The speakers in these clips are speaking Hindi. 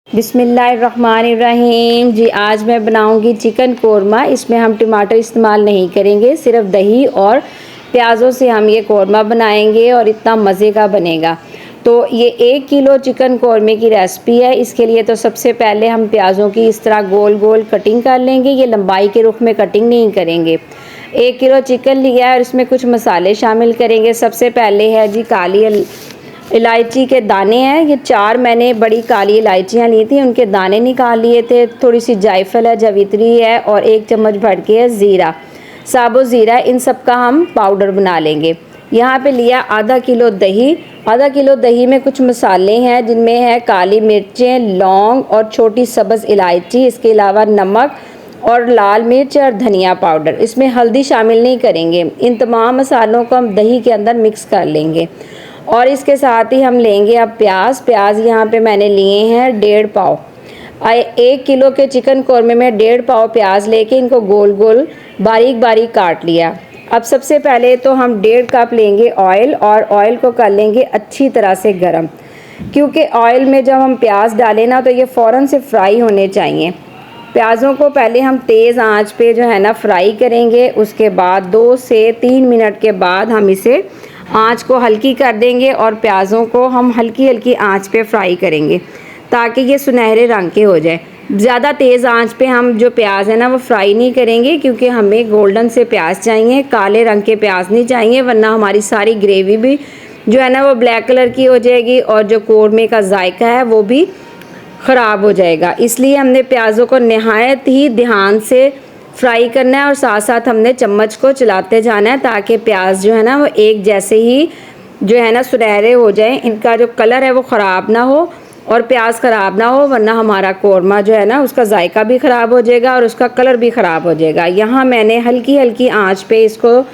बिस्मिल्लाहिर्रहमानिर्रहीम जी। आज मैं बनाऊंगी चिकन कोरमा। इसमें हम टमाटर इस्तेमाल नहीं करेंगे, सिर्फ दही और प्याज़ों से हम ये कोरमा बनाएंगे और इतना मज़े का बनेगा। तो ये 1 किलो चिकन कोरमे की रेसिपी है। इसके लिए तो सबसे पहले हम प्याज़ों की इस तरह गोल गोल कटिंग कर लेंगे। ये लंबाई के रुख में कटिंग नहीं करेंगे। 1 किलो चिकन लिया है और इसमें कुछ मसाले शामिल करेंगे। सबसे पहले है जी काली इलायची के दाने हैं। ये 4 मैंने बड़ी काली इलायचियाँ ली थी, उनके दाने निकाल लिए थे। थोड़ी सी जायफल है, जावित्री है और 1 चम्मच भर के है ज़ीरा, साबुत ज़ीरा। इन सब का हम पाउडर बना लेंगे। यहाँ पे लिया आधा किलो दही। आधा किलो दही में कुछ मसाले हैं जिनमें है काली मिर्चें, लौंग और छोटी सब्ज़ इलायची। इसके अलावा नमक और लाल मिर्च और धनिया पाउडर। इसमें हल्दी शामिल नहीं करेंगे। इन तमाम मसालों को हम दही के अंदर मिक्स कर लेंगे और इसके साथ ही हम लेंगे अब प्याज यहाँ पे मैंने लिए हैं 1.5 पाव। 1 किलो के चिकन कोरमे में 1.5 पाव प्याज लेके इनको गोल गोल बारीक बारीक काट लिया। अब सबसे पहले तो हम 1.5 कप लेंगे ऑयल और ऑयल को कर लेंगे अच्छी तरह से गर्म, क्योंकि ऑयल में जब हम प्याज डालें ना तो ये फ़ौरन से फ्राई होने चाहिए। प्याज़ों को पहले हम तेज़ आंच पे जो है ना फ्राई करेंगे। उसके बाद 2 से 3 मिनट के बाद हम इसे आंच को हल्की कर देंगे और प्याज़ों को हम हल्की हल्की आंच पे फ्राई करेंगे ताकि ये सुनहरे रंग के हो जाए। ज़्यादा तेज़ आंच पे हम जो प्याज है ना वो फ्राई नहीं करेंगे, क्योंकि हमें गोल्डन से प्याज चाहिए, काले रंग के प्याज नहीं चाहिए, वरना हमारी सारी ग्रेवी भी जो है ना वो ब्लैक कलर की हो जाएगी और जो कोरमे का जायका है वो भी ख़राब हो जाएगा। इसलिए हमने प्याज़ों को नहायत ही ध्यान से फ्राई करना है और साथ साथ हमने चम्मच को चलाते जाना है ताकि प्याज जो है ना वो एक जैसे ही जो है ना सुनहरे हो जाए। इनका जो कलर है वो ख़राब ना हो और प्याज ख़राब ना हो, वरना हमारा कोरमा जो है ना उसका जायका भी ख़राब हो जाएगा और उसका कलर भी ख़राब हो जाएगा। यहाँ मैंने हल्की हल्की आंच पे इसको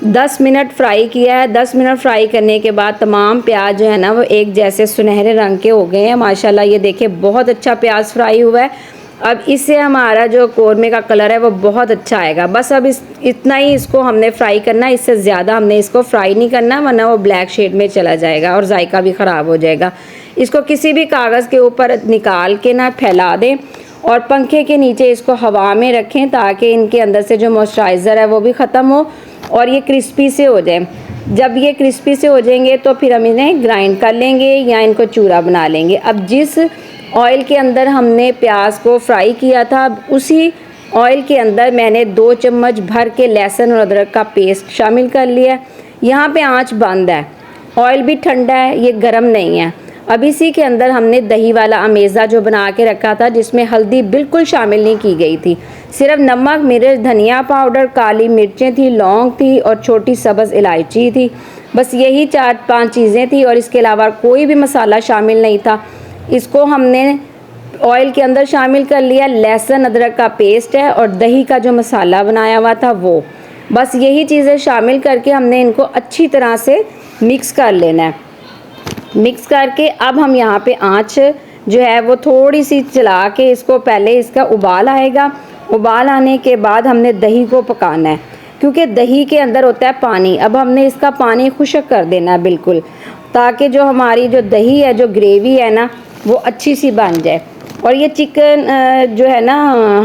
10 मिनट फ्राई किया है। 10 मिनट फ्राई करने के बाद तमाम प्याज जो है ना वो एक जैसे सुनहरे रंग के हो गए हैं माशाल्लाह। ये देखिए बहुत अच्छा प्याज फ्राई हुआ है। अब इससे हमारा जो कोरमे का कलर है वो बहुत अच्छा आएगा। बस अब इतना ही इसको हमने फ्राई करना है, इससे ज़्यादा हमने इसको फ्राई नहीं करना, वरना वो ब्लैक शेड में चला जाएगा और जायका भी ख़राब हो जाएगा। इसको किसी भी कागज़ के ऊपर निकाल के ना फैला दें और पंखे के नीचे इसको हवा में रखें ताकि इनके अंदर से जो मॉइस्चराइज़र है वो भी ख़त्म हो और ये क्रिस्पी से हो जाए। जब ये क्रिस्पी से हो जाएंगे तो फिर हम इन्हें ग्राइंड कर लेंगे या इनको चूरा बना लेंगे। अब जिस ऑयल के अंदर हमने प्याज को फ्राई किया था उसी ऑयल के अंदर मैंने 2 चम्मच भर के लहसुन और अदरक का पेस्ट शामिल कर लिया। यहाँ पे आंच बंद है, ऑयल भी ठंडा है, ये गर्म नहीं है। अब इसी के अंदर हमने दही वाला अमेज़ा जो बना के रखा था, जिसमें हल्दी बिल्कुल शामिल नहीं की गई थी, सिर्फ नमक, मिर्च, धनिया पाउडर, काली मिर्चें थी, लौंग थी और छोटी सब्ज़ इलायची थी। बस यही 4-5 चीज़ें थी और इसके अलावा कोई भी मसाला शामिल नहीं था। इसको हमने ऑयल के अंदर शामिल कर लिया। लहसुन अदरक का पेस्ट है और दही का जो मसाला बनाया हुआ था वो, बस यही चीज़ें शामिल करके हमने इनको अच्छी तरह से मिक्स कर लेना है। मिक्स करके अब हम यहाँ पे आंच जो है वो थोड़ी सी चला के इसको, पहले इसका उबाल आएगा। उबाल आने के बाद हमने दही को पकाना है, क्योंकि दही के अंदर होता है पानी। अब हमने इसका पानी खुश्क कर देना है बिल्कुल, ताकि जो हमारी जो दही है, जो ग्रेवी है ना वो अच्छी सी बन जाए। और ये चिकन जो है ना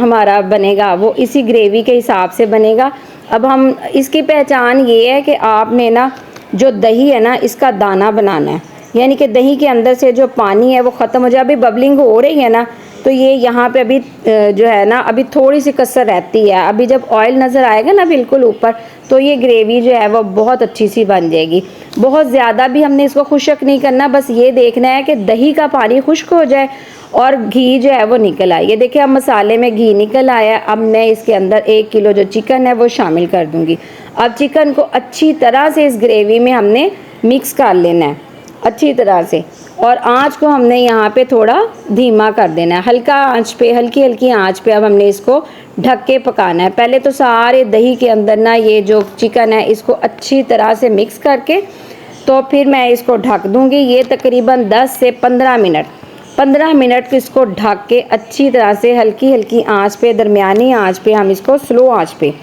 हमारा बनेगा वो इसी ग्रेवी के हिसाब से बनेगा। अब हम इसकी पहचान ये है कि आपने ना जो दही है ना इसका दाना बनाना है, यानी कि दही के अंदर से जो पानी है वो ख़त्म हो जाए। अभी बबलिंग हो रही है ना तो ये यहाँ पे अभी जो है ना अभी थोड़ी सी कसर रहती है। अभी जब ऑयल नज़र आएगा ना बिल्कुल ऊपर तो ये ग्रेवी जो है वो बहुत अच्छी सी बन जाएगी। बहुत ज़्यादा भी हमने इसको खुश्क नहीं करना, बस ये देखना है कि दही का पानी खुश्क हो जाए और घी जो है वो निकल आए। ये देखिए अब मसाले में घी निकल आया। अब मैं इसके अंदर 1 किलो जो चिकन है वो शामिल कर दूँगी। अब चिकन को अच्छी तरह से इस ग्रेवी में हमने मिक्स कर लेना है अच्छी तरह से, और आंच को हमने यहाँ पे थोड़ा धीमा कर देना है। हल्का आंच पे, हल्की हल्की आंच पे अब हमने इसको ढक के पकाना है। पहले तो सारे दही के अंदर ना ये जो चिकन है इसको अच्छी तरह से मिक्स करके तो फिर मैं इसको ढक दूँगी। ये तकरीबन 10 से 15 मिनट इसको ढक के अच्छी तरह से हल्की हल्की आंच पे, दरमियानी आंच पे हम इसको स्लो आंच पे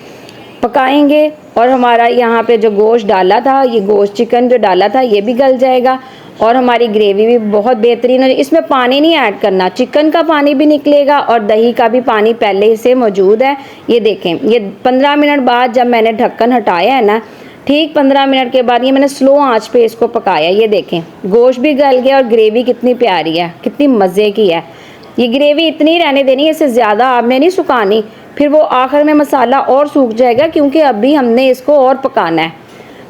पकाएंगे। और हमारा यहाँ पे जो गोश्त डाला था, ये गोश्त चिकन जो डाला था ये भी गल जाएगा और हमारी ग्रेवी भी बहुत बेहतरीन है। इसमें पानी नहीं ऐड करना, चिकन का पानी भी निकलेगा और दही का भी पानी पहले से मौजूद है। ये देखें, ये 15 मिनट बाद जब मैंने ढक्कन हटाया है ना, ठीक 15 मिनट के बाद ये मैंने स्लो आंच पे इसको पकाया। ये देखें गोश्त भी गल गया और ग्रेवी कितनी प्यारी है, कितनी मज़े की है। ये ग्रेवी इतनी रहने देनी है, इससे ज़्यादा आपने नहीं सुखानी, फिर वो आखिर में मसाला और सूख जाएगा, क्योंकि अभी हमने इसको और पकाना है।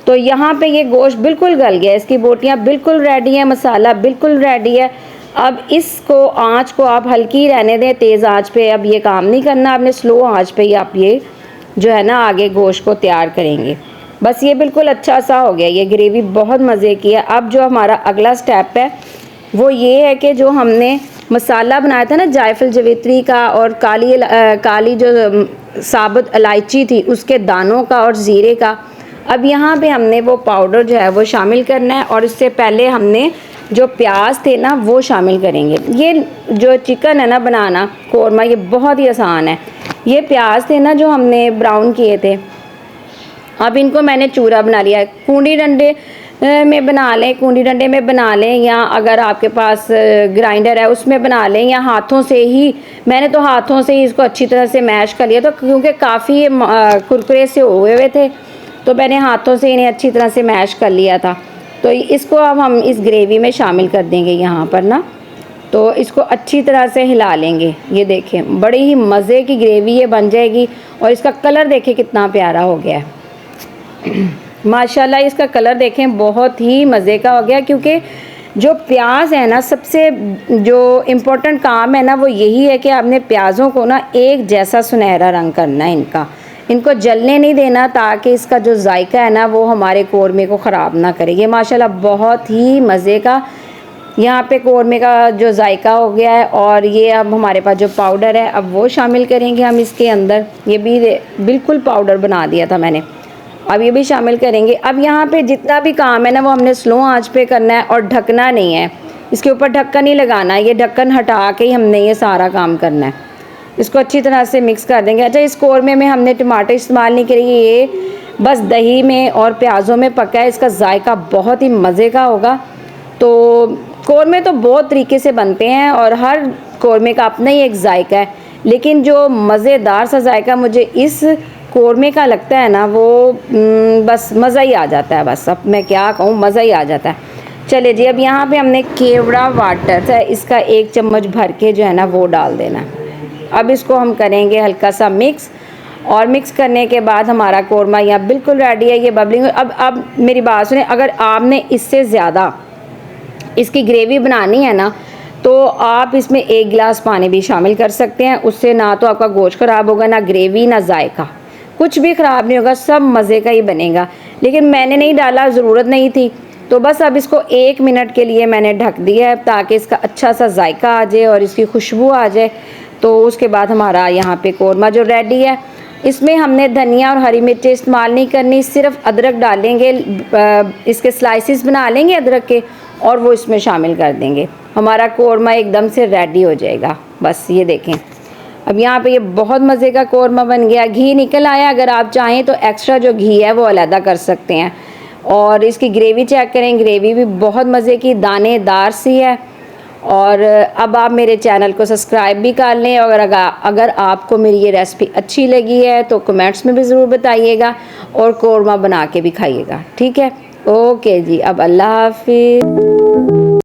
तो यहाँ पे ये गोश्त बिल्कुल गल गया, इसकी बोटियाँ बिल्कुल रेडी हैं, मसाला बिल्कुल रेडी है। अब इसको आँच को आप हल्की रहने दें, तेज़ आँच पे अब ये काम नहीं करना, आपने स्लो आँच पे ही आप ये जो है ना आगे गोश्त को तैयार करेंगे। बस ये बिल्कुल अच्छा सा हो गया, ये ग्रेवी बहुत मज़े की है। अब जो हमारा अगला स्टेप है वो ये है कि जो हमने मसाला बनाया था ना जायफल जवित्री का और काली जो साबुत इलायची थी उसके दानों का और ज़ीरे का, अब यहाँ पे हमने वो पाउडर जो है वो शामिल करना है। और इससे पहले हमने जो प्याज थे ना वो शामिल करेंगे। ये जो चिकन है ना बनाना कौरमा, ये बहुत ही आसान है। ये प्याज थे ना जो हमने ब्राउन किए थे, अब इनको मैंने चूरा बना लिया है। कूंडी डंडे में बना लें, कूंडी डंडे में बना लें, या अगर आपके पास ग्राइंडर है उसमें बना लें, या हाथों से ही, मैंने तो हाथों से ही इसको अच्छी तरह से मैश कर लिया, तो क्योंकि काफ़ी कुरकुरे से हुए हुए थे तो मैंने हाथों से इन्हें अच्छी तरह से मैश कर लिया था। तो इसको अब हम इस ग्रेवी में शामिल कर देंगे यहाँ पर ना, तो इसको अच्छी तरह से हिला लेंगे। ये देखें बड़ी ही मज़े की ग्रेवी ये बन जाएगी। और इसका कलर देखें कितना प्यारा हो गया है माशाल्लाह, इसका कलर देखें बहुत ही मज़े का हो गया। क्योंकि जो प्याज है ना, सबसे जो इम्पोर्टेंट काम है ना वो यही है कि आपने प्याज़ों को ना एक जैसा सुनहरा रंग करना है, इनको जलने नहीं देना, ताकि इसका जो जायका है ना वो हमारे कौरमे को ख़राब ना करे। ये माशाल्लाह बहुत ही मज़े का यहाँ पे कौरमे का जो जायका हो गया है। और ये अब हमारे पास जो पाउडर है अब वो शामिल करेंगे हम इसके अंदर। ये भी बिल्कुल पाउडर बना दिया था मैंने, अब ये भी शामिल करेंगे। अब यहाँ पे जितना भी काम है ना वो हमने स्लो आंच पे करना है और ढकना नहीं है, इसके ऊपर ढक्कन नहीं लगाना है, ये ढक्कन हटा के ही हमने ये सारा काम करना है। इसको अच्छी तरह से मिक्स कर देंगे। अच्छा, इस कौरमे में हमने टमाटर इस्तेमाल नहीं करेंगे, ये बस दही में और प्याज़ों में पका है, इसका जायका बहुत ही मज़े का होगा। तो कौरमे तो बहुत तरीके से बनते हैं और हर कौरमे का अपना ही एक जायका है, लेकिन जो मज़ेदार सा जायका मुझे इस कौरमे का लगता है ना वो बस मज़ा ही आ जाता है। बस अब मैं क्या कहूँ, मज़ा ही आ जाता है। चलिए जी, अब यहाँ पे हमने केवड़ा वाटर है, इसका 1 चम्मच भर के जो है ना वो डाल देना है। अब इसको हम करेंगे हल्का सा मिक्स, और मिक्स करने के बाद हमारा कौरमा यहाँ बिल्कुल रेडी है। ये बबलिंग, अब मेरी बात सुने, अगर आपने इससे ज़्यादा इसकी ग्रेवी बनानी है ना तो आप इसमें 1 गिलास पानी भी शामिल कर सकते हैं। उससे ना तो आपका गोश्त ख़राब होगा, ना ग्रेवी, ना जायका, कुछ भी ख़राब नहीं होगा, सब मज़े का ही बनेगा। लेकिन मैंने नहीं डाला, ज़रूरत नहीं थी, तो बस अब इसको 1 मिनट के लिए मैंने ढक दिया है ताकि इसका अच्छा सा जायका आ जाए और इसकी खुशबू आ जाए। तो उसके बाद हमारा यहाँ पे कौरमा जो रेडी है, इसमें हमने धनिया और हरी मिर्चें इस्तेमाल नहीं करनी, सिर्फ अदरक डालेंगे, इसके स्लाइसिस बना लेंगे अदरक के और वो इसमें शामिल कर देंगे। हमारा कौरमा एकदम से रेडी हो जाएगा। बस ये देखें, अब यहाँ पे ये बहुत मज़े का कौरमा बन गया। घी निकल आया, अगर आप चाहें तो एक्स्ट्रा जो घी है वो अलहदा कर सकते हैं। और इसकी ग्रेवी चेक करें, ग्रेवी भी बहुत मज़े की दानेदार सी है। और अब आप मेरे चैनल को सब्सक्राइब भी कर लें, और अगर आपको मेरी ये रेसिपी अच्छी लगी है तो कमेंट्स में भी ज़रूर बताइएगा और कौरमा बना के भी खाइएगा। ठीक है, ओके जी, अब अल्लाह हाफिज़।